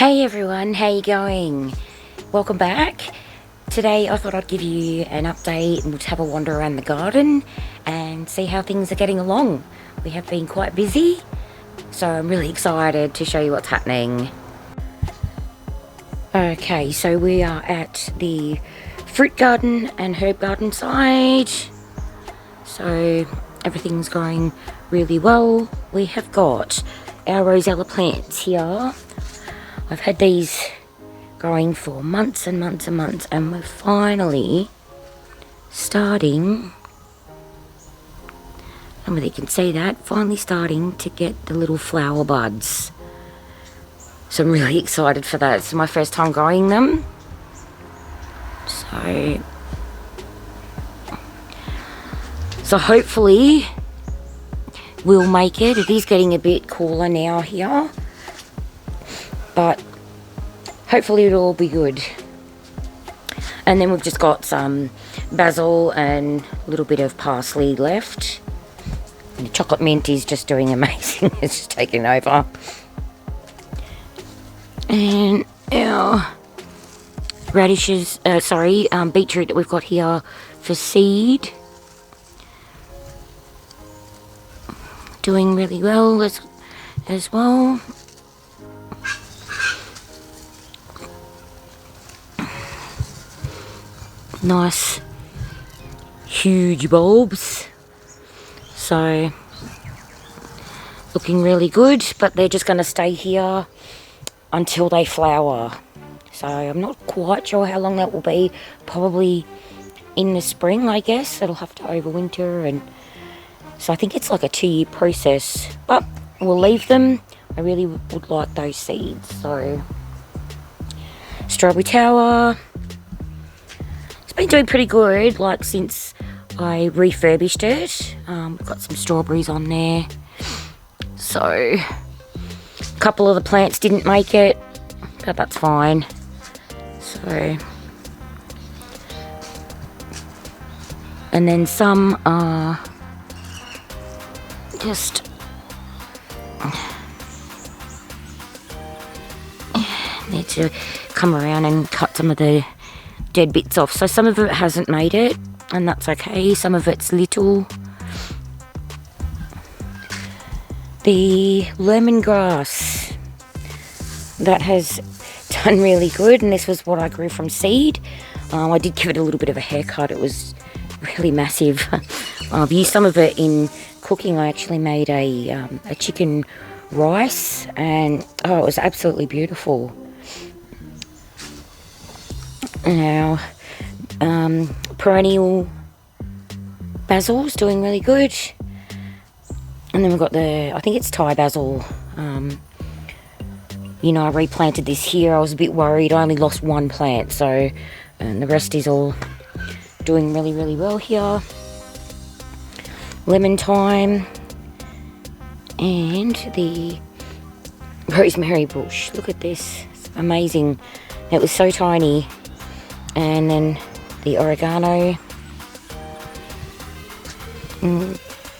Hey everyone, how you going? Welcome back. Today I thought I'd give you an update and we'll have a wander around the garden and see how things are getting along. We have been quite busy, so I'm really excited to show you what's happening. Okay, so we are at the fruit garden and herb garden side. So everything's going really well. We have got our rosella plants here. I've had these growing for months and months and months, and we're finally starting, I don't know whether you can see that, finally starting to get the little flower buds. So I'm really excited for that. It's my first time growing them. So hopefully we'll make it. It is getting a bit cooler now here, but hopefully it'll all be good. And then we've just got some basil and a little bit of parsley left. And the chocolate mint is just doing amazing. It's just taking over. And our radishes, beetroot that we've got here for seed, doing really well as well. Nice huge bulbs, so looking really good, but they're just going to stay here until they flower. So I'm not quite sure how long that will be. Probably in the spring, I guess. It'll have to overwinter, and so I think it's like a 2-year process, but we'll leave them. I really would like those seeds. So strawberry tower, been doing pretty good, like since I refurbished it. We've got some strawberries on there. So a couple of the plants didn't make it, but that's fine. So, and then some are just need to come around and cut some of the dead bits off. So some of it hasn't made it, and that's okay. Some of it's little. The lemongrass, that has done really good, and this was what I grew from seed. I did give it a little bit of a haircut. It was really massive. I've used some of it in cooking. I actually made a chicken rice, and it was absolutely beautiful. Now, perennial basil's doing really good. And then we've got I think it's Thai basil. I replanted this here. I was a bit worried. I only lost one plant, and the rest is all doing really, really well here. Lemon thyme and the rosemary bush. Look at this. It's amazing. It was so tiny. And then the oregano,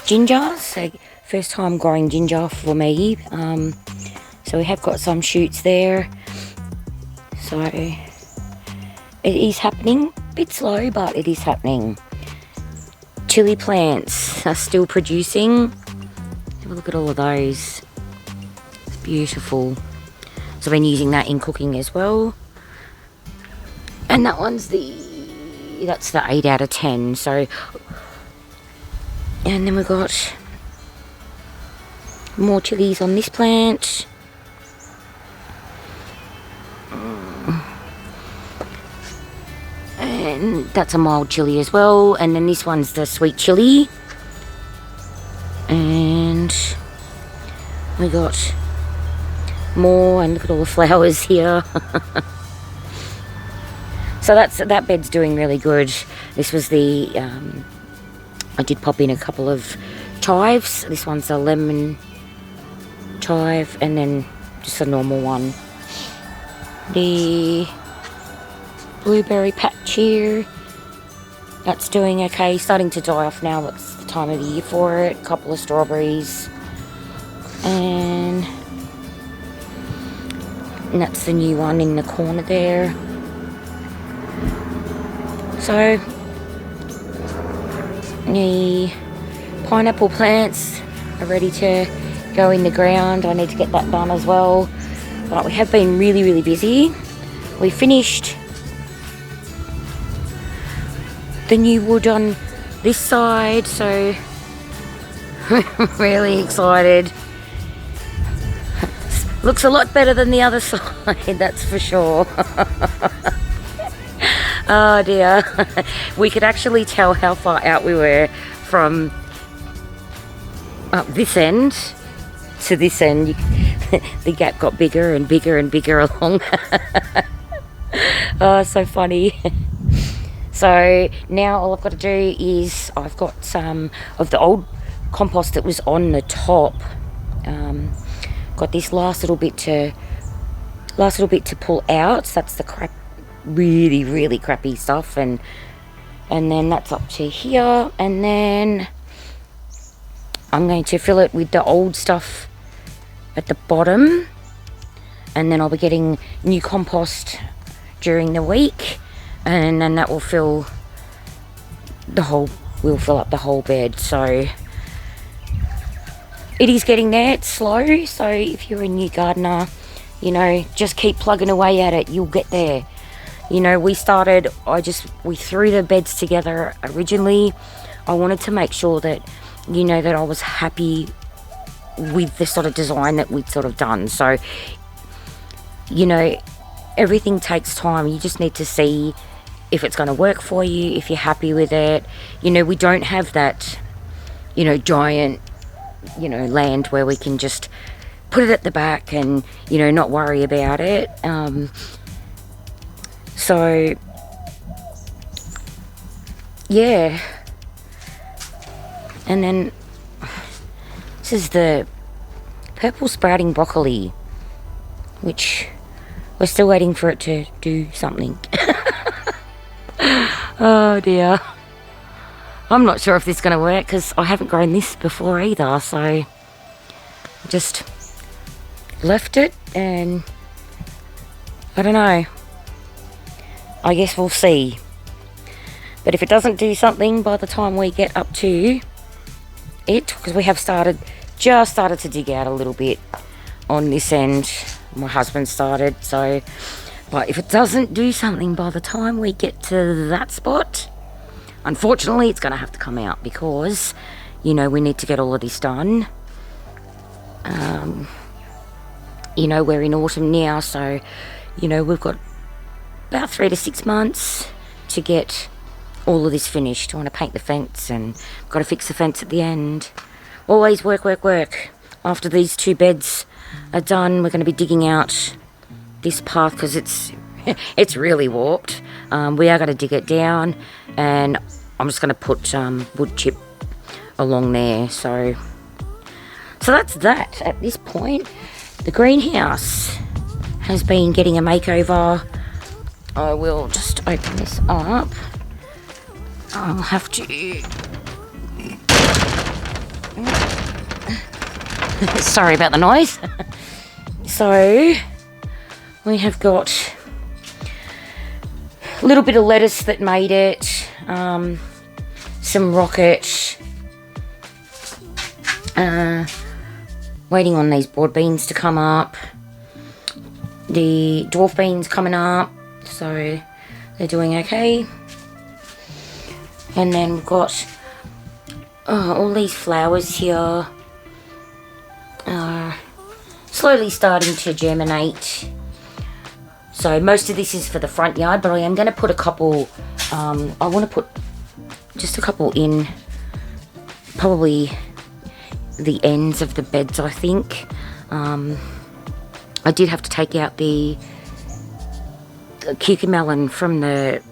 ginger. So first time growing ginger for me. So we have got some shoots there. So it is happening. A bit slow, but it is happening. Chili plants are still producing. Have a look at all of those. It's beautiful. So I've been using that in cooking as well. And that one's that's the 8 out of 10. So, and then we've got more chilies on this plant. And that's a mild chili as well. And then this one's the sweet chili. And we got more, and look at all the flowers here. So that bed's doing really good. This was I did pop in a couple of chives. This one's a lemon chive, and then just a normal one. The blueberry patch here, that's doing okay. Starting to die off now. It's the time of the year for it. A couple of strawberries. And And that's the new one in the corner there. So the pineapple plants are ready to go in the ground. I need to get that done as well. But we have been really, really busy. We finished the new wood on this side, so really excited. Looks a lot better than the other side, that's for sure. Oh dear. We could actually tell how far out we were from up this end to this end. The gap got bigger and bigger and bigger along. Oh, so funny. So now all I've got to do is, I've got some of the old compost that was on the top. Got this last little bit to pull out. So that's the crap, really, really crappy stuff, and then that's up to here, and then I'm going to fill it with the old stuff at the bottom, and then I'll be getting new compost during the week, and then that will fill up the whole bed. So it is getting there. It's slow, so if you're a new gardener, you know, just keep plugging away at it. You'll get there. You know, we threw the beds together originally. I wanted to make sure that, you know, that I was happy with the sort of design that we'd sort of done. So, you know, everything takes time. You just need to see if it's going to work for you, if you're happy with it. You know, we don't have that, you know, giant, you know, land where we can just put it at the back and, you know, not worry about it. So yeah, and then this is the purple sprouting broccoli, which we're still waiting for it to do something. Oh dear, I'm not sure if this is going to work because I haven't grown this before either, so I just left it, and I don't know, I guess we'll see. But if it doesn't do something by the time we get up to it, because we have just started to dig out a little bit on this end, my husband started, so, but if it doesn't do something by the time we get to that spot, unfortunately it's going to have to come out, because, you know, we need to get all of this done. You know, we're in autumn now, so, you know, we've got about 3 to 6 months to get all of this finished. I want to paint the fence, and got to fix the fence at the end. Always work, work, work. After these 2 beds are done, we're going to be digging out this path because it's really warped. We are going to dig it down, and I'm just going to put wood chip along there. So that's that at this point. The greenhouse has been getting a makeover. I will just open this up. I'll have to... Sorry about the noise. So, we have got a little bit of lettuce that made it, some rocket, waiting on these broad beans to come up, the dwarf beans coming up, so they're doing okay. And then we've got all these flowers here, slowly starting to germinate. So most of this is for the front yard, but I am going to put a couple, I want to put just a couple in probably the ends of the beds, I think. I did have to take out the cucamelon from the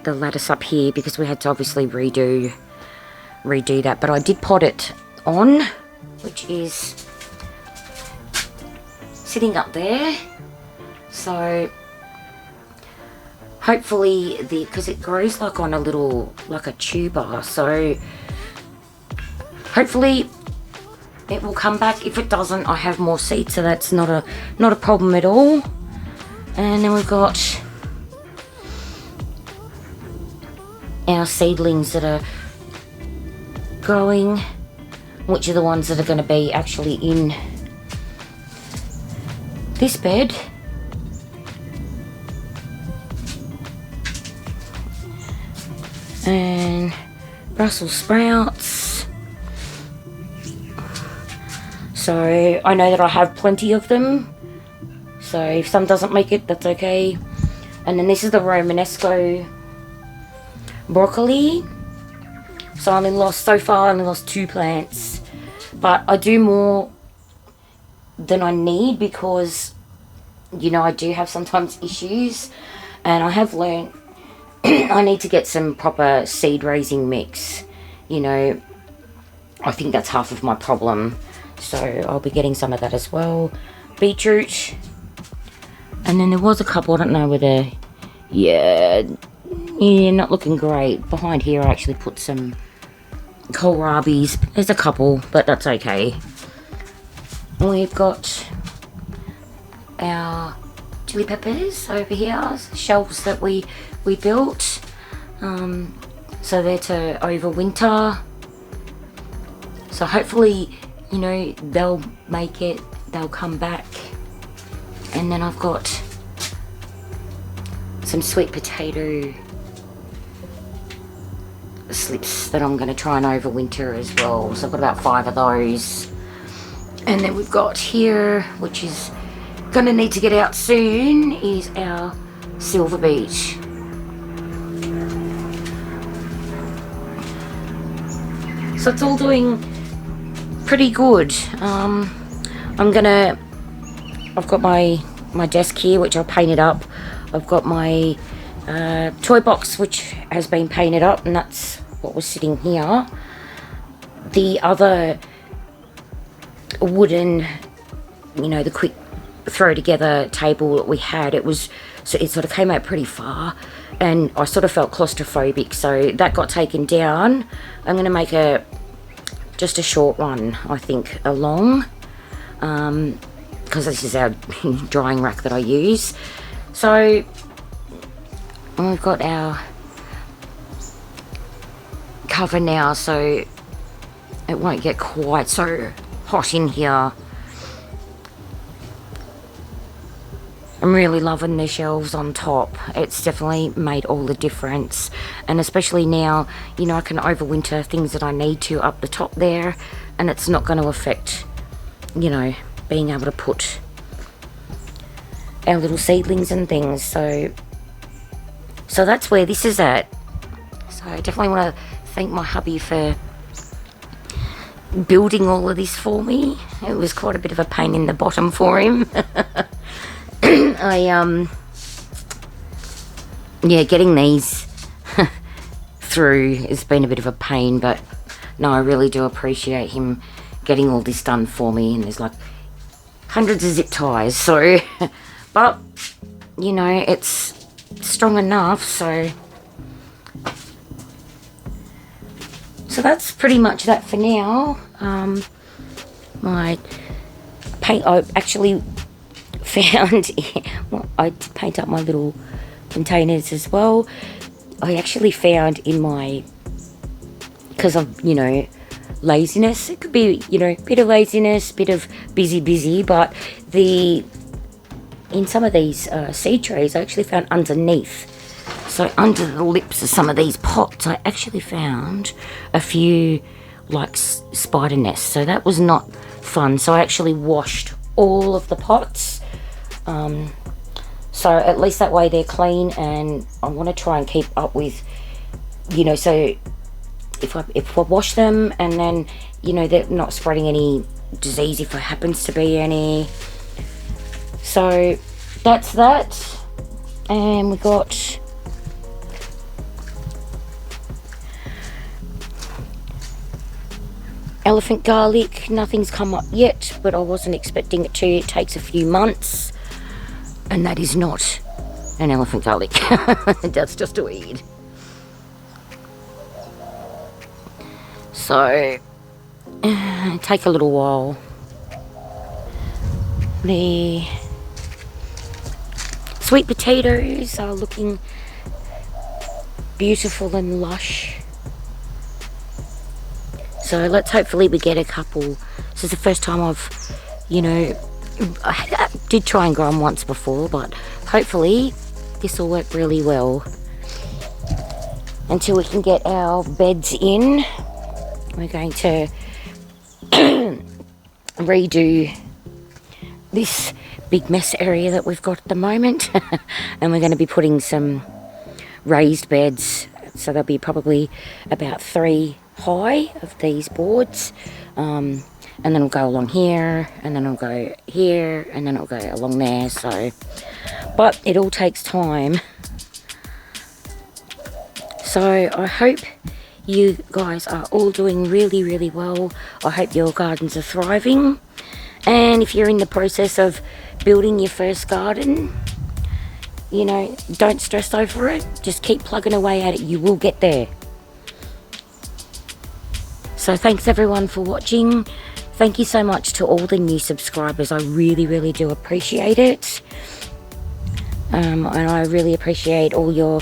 lattice up here because we had to obviously redo that, but I did pot it on, which is sitting up there. So hopefully because it grows like on a little, like a tuber, so hopefully it will come back. If it doesn't, I have more seeds, so that's not a problem at all. And then we've got our seedlings that are growing, which are the ones that are going to be actually in this bed. And Brussels sprouts. So I know that I have plenty of them. So if some doesn't make it, that's okay. And then this is the Romanesco broccoli. So I only lost, so far I only lost 2 plants. But I do more than I need because, you know, I do have sometimes issues. And I have learned I need to get some proper seed raising mix. You know, I think that's half of my problem. So I'll be getting some of that as well. Beetroot. And then there was a couple, I don't know whether, yeah, not looking great. Behind here I actually put some kohlrabis. There's a couple, but that's okay. We've got our chili peppers over here, shelves that we built. So they're to overwinter. So hopefully, you know, they'll make it, they'll come back. And then I've got some sweet potato slips that I'm going to try and overwinter as well. So I've got about 5 of those. And then we've got here, which is going to need to get out soon, is our silver beet. So it's all doing pretty good. I've got my desk here, which I painted up. I've got my toy box, which has been painted up, and that's what was sitting here. The other wooden, you know, the quick throw together table that we had, it sort of came out pretty far, and I sort of felt claustrophobic, so that got taken down. I'm going to make just a short one, I think, along, because this is our drying rack that I use. So we've got our cover now, so it won't get quite so hot in here. I'm really loving the shelves on top. It's definitely made all the difference, and especially now, you know, I can overwinter things that I need to up the top there, and it's not going to affect, you know, being able to put our little seedlings and things. So that's where this is at. So I definitely want to thank my hubby for building all of this for me. It was quite a bit of a pain in the bottom for him. Yeah, getting these through has been a bit of a pain, but no, I really do appreciate him getting all this done for me. And there's like hundreds of zip ties, so but you know, it's strong enough. So that's pretty much that for now. My paint, I actually found, well, I did paint up my little containers as well. I actually found in my, because of, you know, laziness, it could be, you know, a bit of laziness, bit of busy, but in some of these seed trays, I actually found underneath, so under the lips of some of these pots, I actually found a few like spider nests. So that was not fun. So I actually washed all of the pots. So at least that way they're clean, and I want to try and keep up with, you know, so if I wash them, and then, you know, they're not spreading any disease if there happens to be any. So that's that. And we got elephant garlic. Nothing's come up yet, but I wasn't expecting it to. It takes a few months, and that is not an elephant garlic. That's just a weed. So take a little while. The Sweet potatoes are looking beautiful and lush. So let's hopefully we get a couple. This is the first time I've, you know, I did try and grow them once before, but hopefully this will work really well. Until we can get our beds in, we're going to redo this big mess area that we've got at the moment. And we're going to be putting some raised beds, so there'll be probably about 3 high of these boards, and then it'll go along here, and then it'll go here, and then it'll go along there. So, but it all takes time. So I hope you guys are all doing really, really well. I hope your gardens are thriving. And if you're in the process of building your first garden, you know, don't stress over it. Just keep plugging away at it. You will get there. So thanks everyone for watching. Thank you so much to all the new subscribers. I really, really do appreciate it. And I really appreciate all your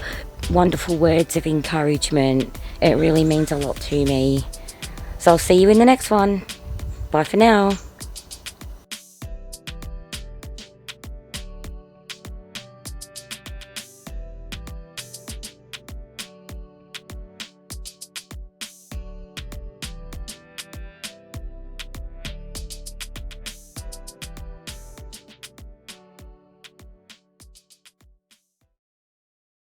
wonderful words of encouragement. It really means a lot to me. So I'll see you in the next one. Bye for now.